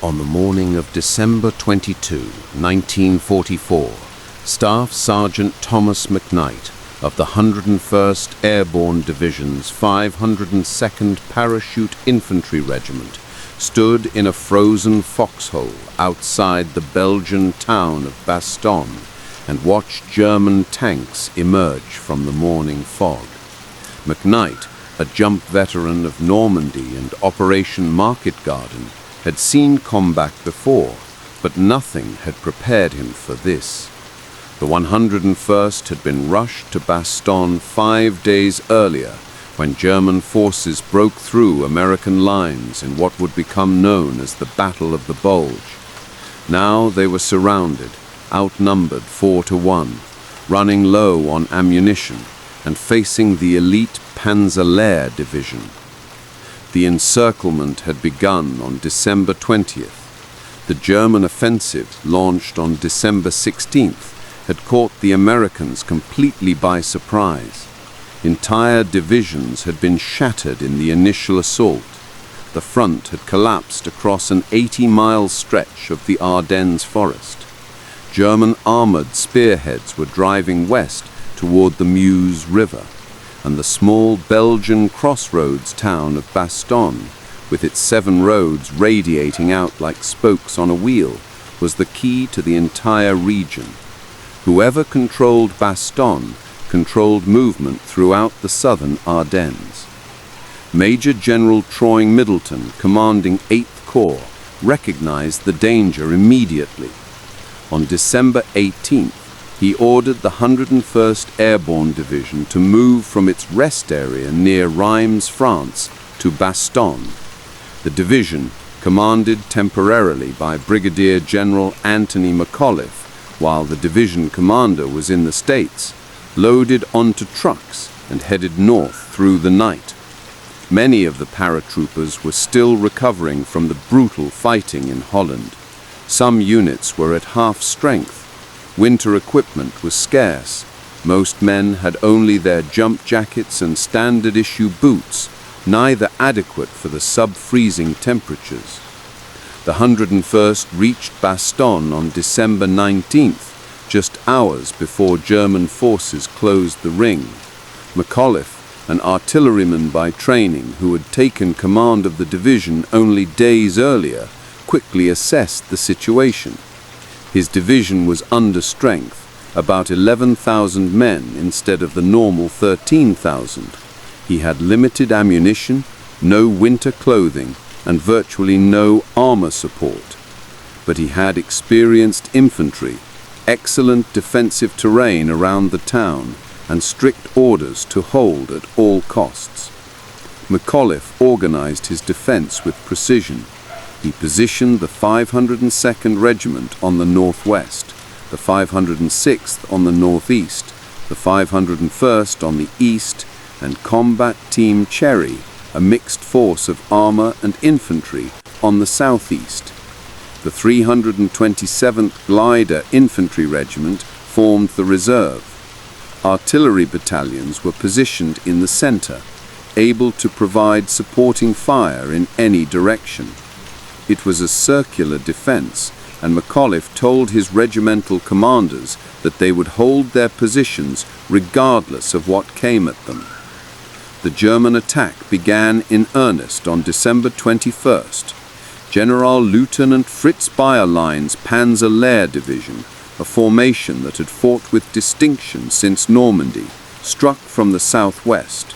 On the morning of December 22, 1944, Staff Sergeant Thomas McKnight of the 101st Airborne Division's 502nd Parachute Infantry Regiment stood in a frozen foxhole outside the Belgian town of Bastogne and watched German tanks emerge from the morning fog. McKnight, a jump veteran of Normandy and Operation Market Garden, had seen combat before, but nothing had prepared him for this. The 101st had been rushed to Bastogne 5 days earlier when German forces broke through American lines in what would become known as the Battle of the Bulge. Now they were surrounded, outnumbered 4-1, running low on ammunition and facing the elite Panzer Division. The encirclement had begun on December 20th. The German offensive, launched on December 16th, had caught the Americans completely by surprise. Entire divisions had been shattered in the initial assault. The front had collapsed across an 80-mile stretch of the Ardennes forest. German armored spearheads were driving west toward the Meuse River, and the small Belgian crossroads town of Bastogne, with its 7 roads radiating out like spokes on a wheel, was the key to the entire region. Whoever controlled Bastogne controlled movement throughout the southern Ardennes. Major General Troy Middleton, commanding 8th Corps, recognized the danger immediately. On December 18th, he ordered the 101st Airborne Division to move from its rest area near Reims, France, to Bastogne. The division, commanded temporarily by Brigadier General Anthony McAuliffe, while the division commander was in the States, loaded onto trucks and headed north through the night. Many of the paratroopers were still recovering from the brutal fighting in Holland. Some units were at half strength. Winter equipment was scarce. Most men had only their jump jackets and standard-issue boots, neither adequate for the sub-freezing temperatures. The 101st reached Bastogne on December 19th, just hours before German forces closed the ring. McAuliffe, an artilleryman by training who had taken command of the division only days earlier, quickly assessed the situation. His division was under strength, about 11,000 men instead of the normal 13,000. He had limited ammunition, no winter clothing, and virtually no armor support. But he had experienced infantry, excellent defensive terrain around the town, and strict orders to hold at all costs. McAuliffe organized his defense with precision. He positioned the 502nd Regiment on the northwest, the 506th on the northeast, the 501st on the east, and Combat Team Cherry, a mixed force of armor and infantry, on the southeast. The 327th Glider Infantry Regiment formed the reserve. Artillery battalions were positioned in the center, able to provide supporting fire in any direction. It was a circular defense, and McAuliffe told his regimental commanders that they would hold their positions regardless of what came at them. The German attack began in earnest on December 21st. General Lieutenant Fritz Bayerlein's Panzer Division, a formation that had fought with distinction since Normandy, struck from the southwest.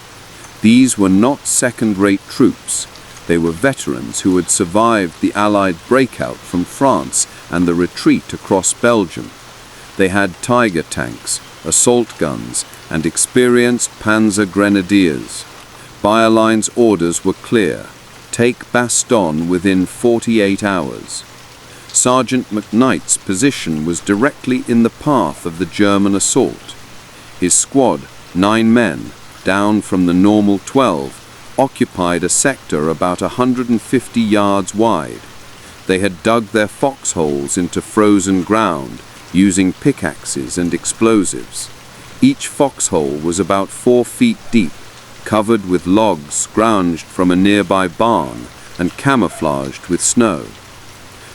These were not second-rate troops. They were veterans who had survived the Allied breakout from France and the retreat across Belgium. They had Tiger tanks, assault guns, and experienced Panzer Grenadiers. Bayerlein's orders were clear: take Bastogne within 48 hours. Sergeant McKnight's position was directly in the path of the German assault. His squad, 9 men, down from the normal 12, occupied a sector about 150 yards wide. They had dug their foxholes into frozen ground, using pickaxes and explosives. Each foxhole was about 4 feet deep, covered with logs scrounged from a nearby barn and camouflaged with snow.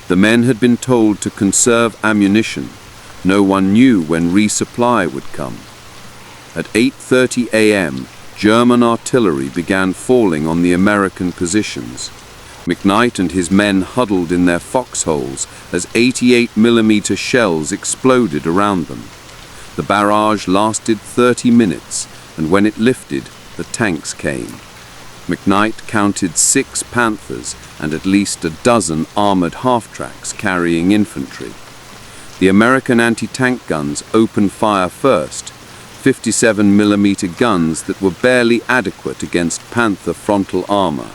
The men had been told to conserve ammunition. No one knew when resupply would come. At 8:30 a.m., German artillery began falling on the American positions. McKnight and his men huddled in their foxholes as 88mm shells exploded around them. The barrage lasted 30 minutes, and when it lifted, the tanks came. McKnight counted 6 Panthers and at least a dozen armored half-tracks carrying infantry. The American anti-tank guns opened fire first, 57mm guns that were barely adequate against Panther frontal armor.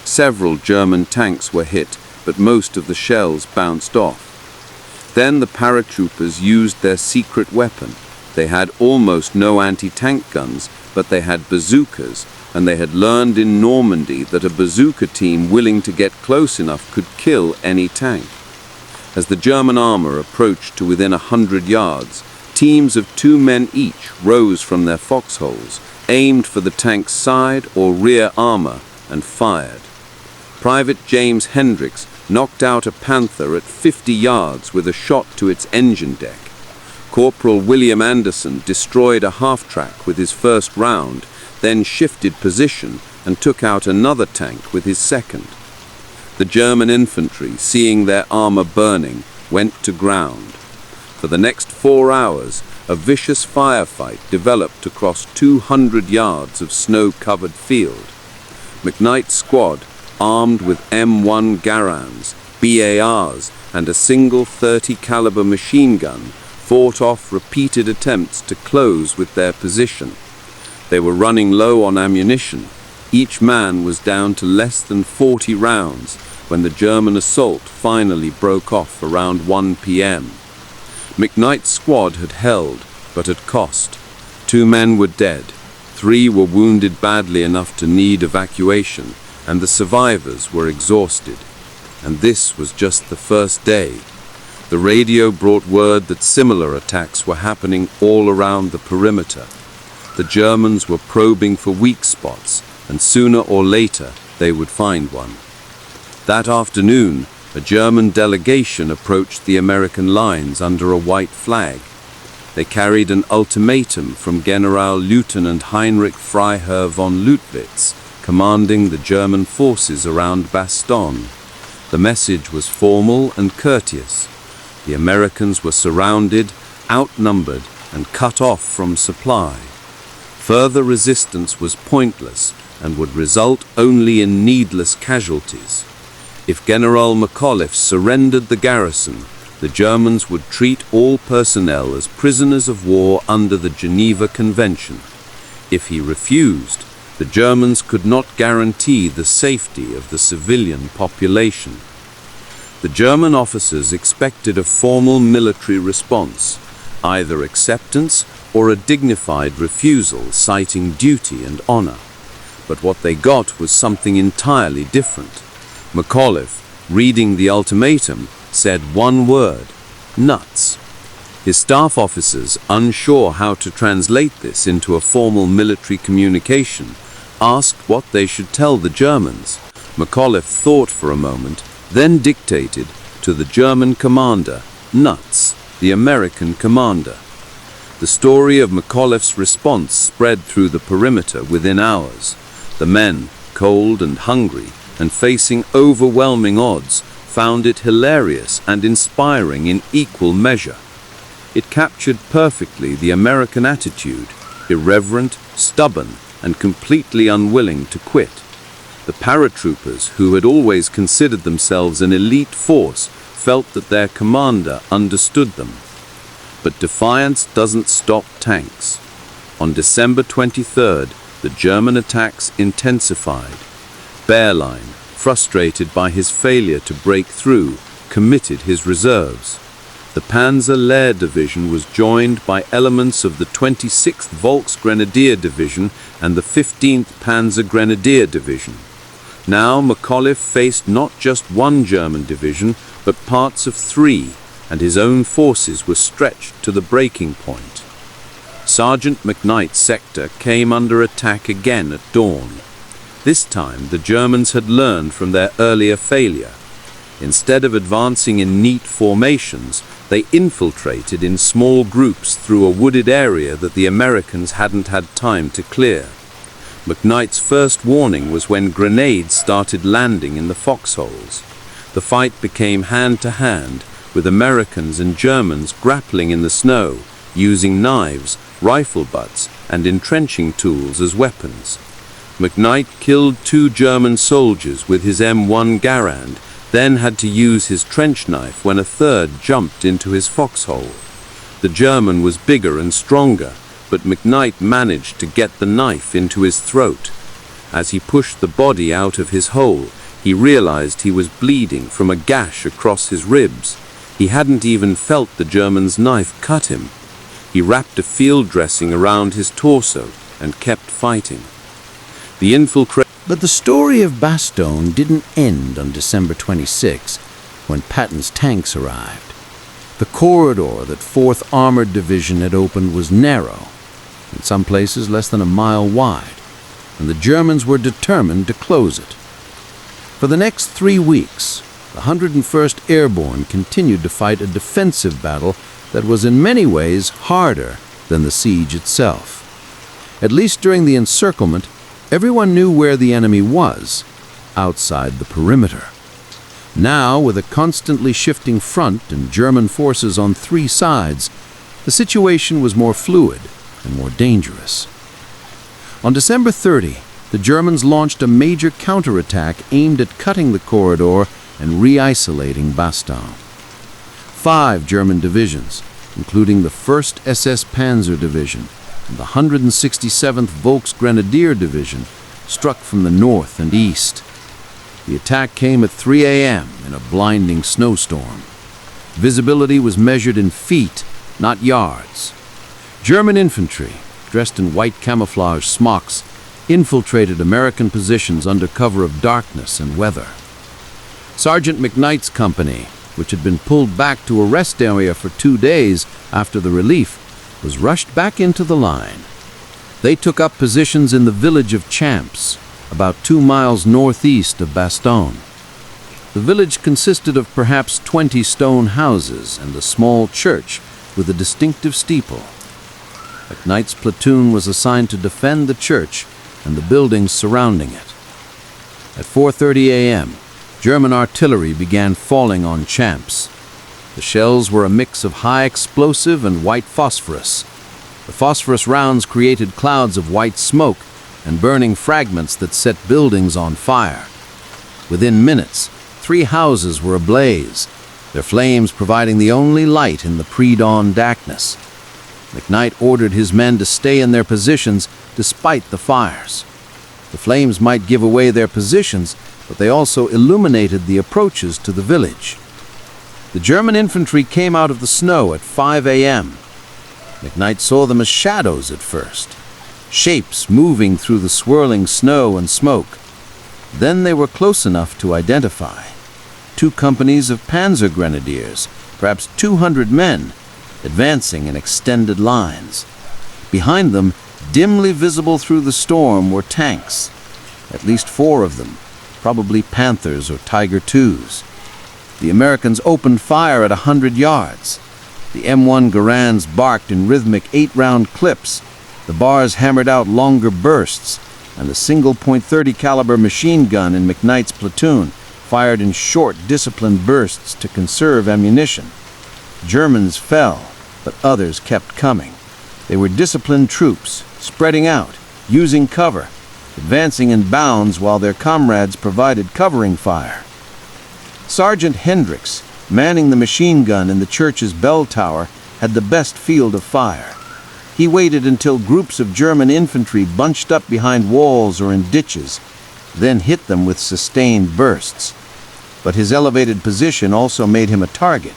Several German tanks were hit, but most of the shells bounced off. Then the paratroopers used their secret weapon. They had almost no anti-tank guns, but they had bazookas, and they had learned in Normandy that a bazooka team willing to get close enough could kill any tank. As the German armor approached to within 100 yards, teams of 2 men each rose from their foxholes, aimed for the tank's side or rear armor, and fired. Private James Hendricks knocked out a Panther at 50 yards with a shot to its engine deck. Corporal William Anderson destroyed a half-track with his first round, then shifted position and took out another tank with his second. The German infantry, seeing their armor burning, went to ground. For the next 4 hours, a vicious firefight developed across 200 yards of snow-covered field. McKnight's squad, armed with M1 Garands, BARs, and a single .30 caliber machine gun, fought off repeated attempts to close with their position. They were running low on ammunition. Each man was down to less than 40 rounds when the German assault finally broke off around 1 p.m. McKnight's squad had held, but at cost. 2 men were dead, 3 were wounded badly enough to need evacuation, and the survivors were exhausted. And this was just the first day. The radio brought word that similar attacks were happening all around the perimeter. The Germans were probing for weak spots, and sooner or later they would find one. That afternoon, a German delegation approached the American lines under a white flag. They carried an ultimatum from Generalleutnant Heinrich Freiherr von Leutwitz, commanding the German forces around Bastogne. The message was formal and courteous. The Americans were surrounded, outnumbered, and cut off from supply. Further resistance was pointless and would result only in needless casualties. If General McAuliffe surrendered the garrison, the Germans would treat all personnel as prisoners of war under the Geneva Convention. If he refused, the Germans could not guarantee the safety of the civilian population. The German officers expected a formal military response, either acceptance or a dignified refusal citing duty and honor. But what they got was something entirely different. McAuliffe, reading the ultimatum, said one word: nuts. His staff officers, unsure how to translate this into a formal military communication, asked what they should tell the Germans. McAuliffe thought for a moment, then dictated to the German commander, nuts, the American commander. The story of McAuliffe's response spread through the perimeter within hours. The men, cold and hungry, and facing overwhelming odds, found it hilarious and inspiring in equal measure. It captured perfectly the American attitude, irreverent, stubborn, and completely unwilling to quit. The paratroopers, who had always considered themselves an elite force, felt that their commander understood them. But defiance doesn't stop tanks. On December 23rd, the German attacks intensified. Behrlein, frustrated by his failure to break through, committed his reserves. The Panzer Lehr Division was joined by elements of the 26th Volksgrenadier Division and the 15th Panzer Grenadier Division. Now McAuliffe faced not just one German division, but parts of 3, and his own forces were stretched to the breaking point. Sergeant McKnight's sector came under attack again at dawn. This time the Germans had learned from their earlier failure. Instead of advancing in neat formations, they infiltrated in small groups through a wooded area that the Americans hadn't had time to clear. McKnight's first warning was when grenades started landing in the foxholes. The fight became hand-to-hand, with Americans and Germans grappling in the snow, using knives, rifle butts, and entrenching tools as weapons. McKnight killed 2 German soldiers with his M1 Garand, then had to use his trench knife when a third jumped into his foxhole. The German was bigger and stronger, but McKnight managed to get the knife into his throat. As he pushed the body out of his hole, he realized he was bleeding from a gash across his ribs. He hadn't even felt the German's knife cut him. He wrapped a field dressing around his torso and kept fighting. But the story of Bastogne didn't end on December 26, when Patton's tanks arrived. The corridor that 4th Armored Division had opened was narrow, in some places less than a mile wide, and the Germans were determined to close it. For the next 3 weeks, the 101st Airborne continued to fight a defensive battle that was in many ways harder than the siege itself. At least during the encirclement, everyone knew where the enemy was, outside the perimeter. Now, with a constantly shifting front and German forces on 3 sides, the situation was more fluid and more dangerous. On December 30, the Germans launched a major counterattack aimed at cutting the corridor and re-isolating Bastogne. 5 German divisions, including the 1st SS Panzer Division and the 167th Volksgrenadier Division, struck from the north and east. The attack came at 3 a.m. in a blinding snowstorm. Visibility was measured in feet, not yards. German infantry, dressed in white camouflage smocks, infiltrated American positions under cover of darkness and weather. Sergeant McKnight's company, which had been pulled back to a rest area for 2 days after the relief, was rushed back into the line. They took up positions in the village of Champs, about 2 miles northeast of Bastogne. The village consisted of perhaps 20 stone houses and a small church with a distinctive steeple. McKnight's platoon was assigned to defend the church and the buildings surrounding it. At 4:30 a.m., German artillery began falling on Champs. The shells were a mix of high explosive and white phosphorus. The phosphorus rounds created clouds of white smoke and burning fragments that set buildings on fire. Within minutes, 3 houses were ablaze, their flames providing the only light in the pre-dawn darkness. McKnight ordered his men to stay in their positions despite the fires. The flames might give away their positions, but they also illuminated the approaches to the village. The German infantry came out of the snow at 5 a.m. McKnight saw them as shadows at first, shapes moving through the swirling snow and smoke. Then they were close enough to identify. 2 companies of Panzer Grenadiers, perhaps 200 men, advancing in extended lines. Behind them, dimly visible through the storm, were tanks, at least 4 of them, probably Panthers or Tiger IIs. The Americans opened fire at 100 yards. The M1 Garands barked in rhythmic 8-round clips. The bars hammered out longer bursts, and the single .30 caliber machine gun in McKnight's platoon fired in short, disciplined bursts to conserve ammunition. Germans fell, but others kept coming. They were disciplined troops, spreading out, using cover, advancing in bounds while their comrades provided covering fire. Sergeant Hendricks, manning the machine gun in the church's bell tower, had the best field of fire. He waited until groups of German infantry bunched up behind walls or in ditches, then hit them with sustained bursts. But his elevated position also made him a target.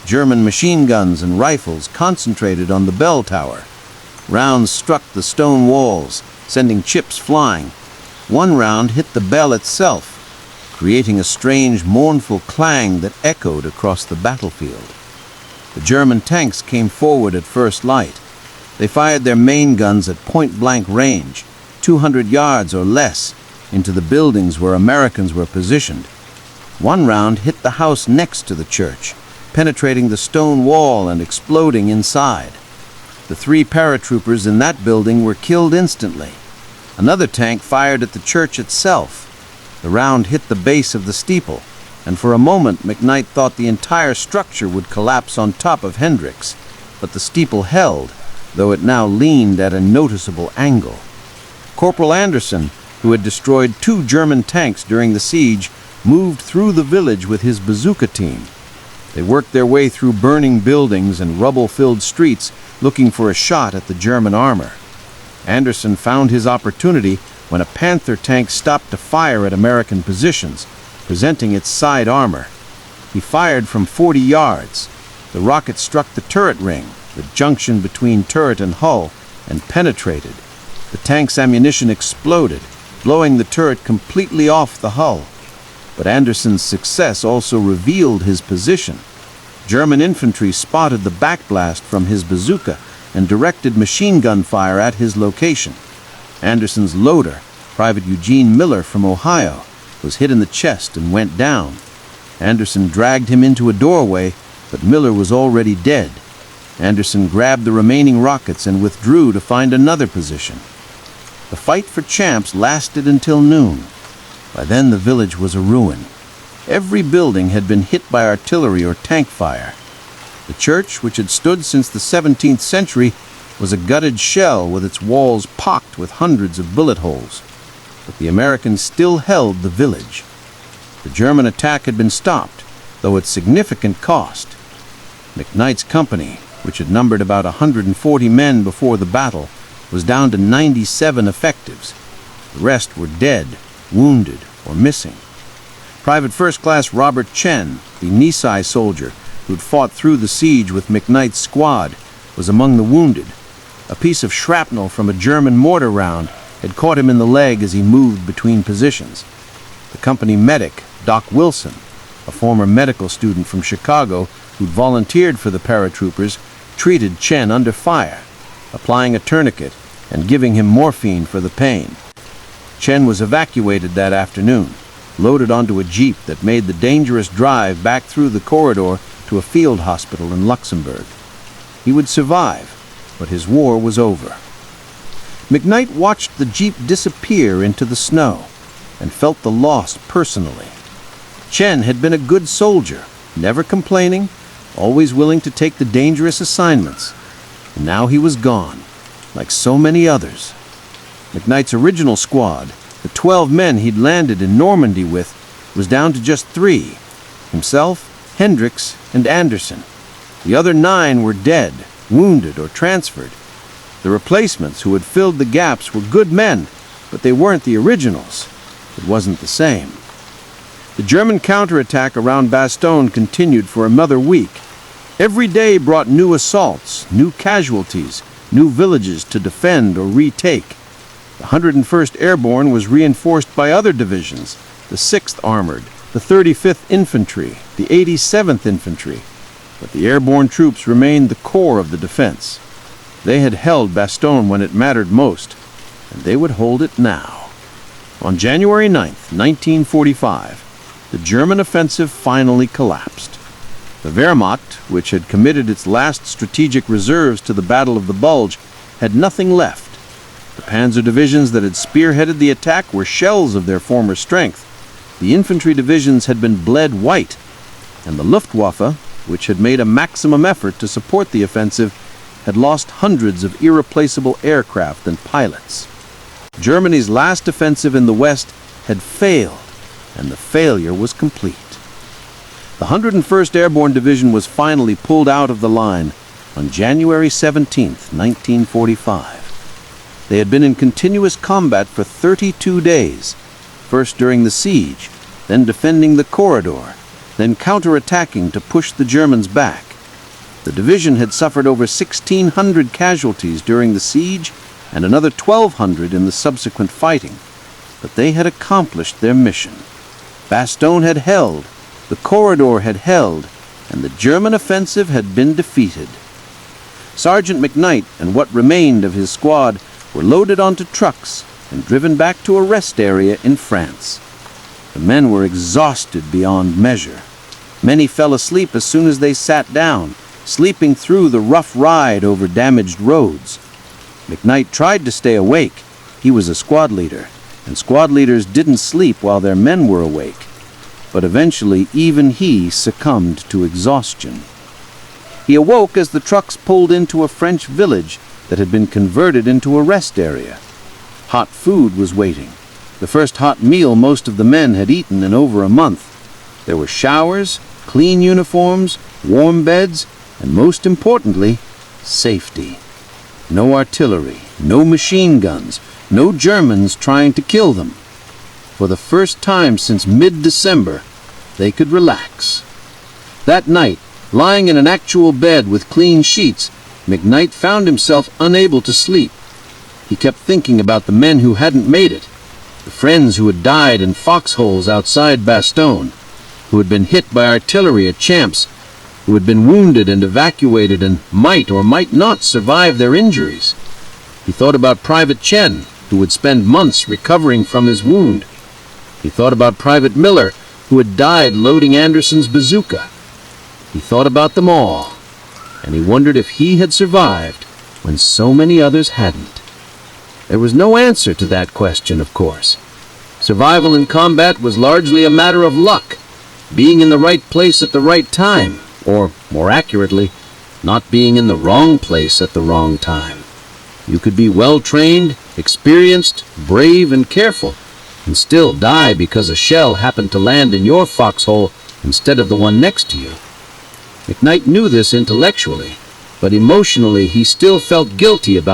German machine guns and rifles concentrated on the bell tower. Rounds struck the stone walls, sending chips flying. One round hit the bell itself, creating a strange, mournful clang that echoed across the battlefield. The German tanks came forward at first light. They fired their main guns at point-blank range, 200 yards or less, into the buildings where Americans were positioned. One round hit the house next to the church, penetrating the stone wall and exploding inside. The 3 paratroopers in that building were killed instantly. Another tank fired at the church itself. The round hit the base of the steeple, and for a moment McKnight thought the entire structure would collapse on top of Hendricks, but the steeple held, though it now leaned at a noticeable angle. Corporal Anderson, who had destroyed 2 German tanks during the siege, moved through the village with his bazooka team. They worked their way through burning buildings and rubble-filled streets, looking for a shot at the German armor. Anderson found his opportunity when a Panther tank stopped to fire at American positions, presenting its side armor. He fired from 40 yards. The rocket struck the turret ring, the junction between turret and hull, and penetrated. The tank's ammunition exploded, blowing the turret completely off the hull. But Anderson's success also revealed his position. German infantry spotted the backblast from his bazooka and directed machine gun fire at his location. Anderson's loader, Private Eugene Miller from Ohio, was hit in the chest and went down. Anderson dragged him into a doorway, but Miller was already dead. Anderson grabbed the remaining rockets and withdrew to find another position. The fight for Champs lasted until noon. By then the village was a ruin. Every building had been hit by artillery or tank fire. The church, which had stood since the 17th century, was a gutted shell with its walls pocked with hundreds of bullet holes. But the Americans still held the village. The German attack had been stopped, though at significant cost. McKnight's company, which had numbered about 140 men before the battle, was down to 97 effectives. The rest were dead, wounded, or missing. Private First Class Robert Chen, the Nisei soldier who'd fought through the siege with McKnight's squad, was among the wounded. A piece of shrapnel from a German mortar round had caught him in the leg as he moved between positions. The company medic, Doc Wilson, a former medical student from Chicago who'd volunteered for the paratroopers, treated Chen under fire, applying a tourniquet and giving him morphine for the pain. Chen was evacuated that afternoon, loaded onto a jeep that made the dangerous drive back through the corridor to a field hospital in Luxembourg. He would survive, but his war was over. McKnight watched the jeep disappear into the snow and felt the loss personally. Chen had been a good soldier, never complaining, always willing to take the dangerous assignments. And now he was gone, like so many others. McKnight's original squad, the 12 men he'd landed in Normandy with, was down to just 3: himself, Hendricks, and Anderson. The other 9 were dead, wounded, or transferred. The replacements who had filled the gaps were good men, but they weren't the originals. It wasn't the same. The German counterattack around Bastogne continued for another week. Every day brought new assaults, new casualties, new villages to defend or retake. The 101st Airborne was reinforced by other divisions, the 6th Armored, the 35th Infantry, the 87th Infantry. But the airborne troops remained the core of the defense. They had held Bastogne when it mattered most, and they would hold it now. On January 9th, 1945, the German offensive finally collapsed. The Wehrmacht, which had committed its last strategic reserves to the Battle of the Bulge, had nothing left. The panzer divisions that had spearheaded the attack were shells of their former strength. The infantry divisions had been bled white, and the Luftwaffe, which had made a maximum effort to support the offensive, had lost hundreds of irreplaceable aircraft and pilots. Germany's last offensive in the West had failed, and the failure was complete. The 101st Airborne Division was finally pulled out of the line on January 17, 1945. They had been in continuous combat for 32 days, first during the siege, then defending the corridor, then counterattacking to push the Germans back. The division had suffered over 1,600 casualties during the siege and another 1,200 in the subsequent fighting, but they had accomplished their mission. Bastogne had held, the corridor had held, and the German offensive had been defeated. Sergeant McKnight and what remained of his squad were loaded onto trucks and driven back to a rest area in France. The men were exhausted beyond measure. Many fell asleep as soon as they sat down, sleeping through the rough ride over damaged roads. McKnight tried to stay awake. He was a squad leader, and squad leaders didn't sleep while their men were awake. But eventually, even he succumbed to exhaustion. He awoke as the trucks pulled into a French village that had been converted into a rest area. Hot food was waiting, the first hot meal most of the men had eaten in over a month. There were showers, clean uniforms, warm beds, and most importantly, safety. No artillery, no machine guns, no Germans trying to kill them. For the first time since mid-December, they could relax. That night, lying in an actual bed with clean sheets, McKnight found himself unable to sleep. He kept thinking about the men who hadn't made it, the friends who had died in foxholes outside Bastogne, who had been hit by artillery at Champs, who had been wounded and evacuated and might or might not survive their injuries. He thought about Private Chen, who would spend months recovering from his wound. He thought about Private Miller, who had died loading Anderson's bazooka. He thought about them all, and he wondered if he had survived when so many others hadn't. There was no answer to that question, of course. Survival in combat was largely a matter of luck, being in the right place at the right time, or, more accurately, not being in the wrong place at the wrong time. You could be well-trained, experienced, brave, and careful, and still die because a shell happened to land in your foxhole instead of the one next to you. McKnight knew this intellectually, but emotionally he still felt guilty about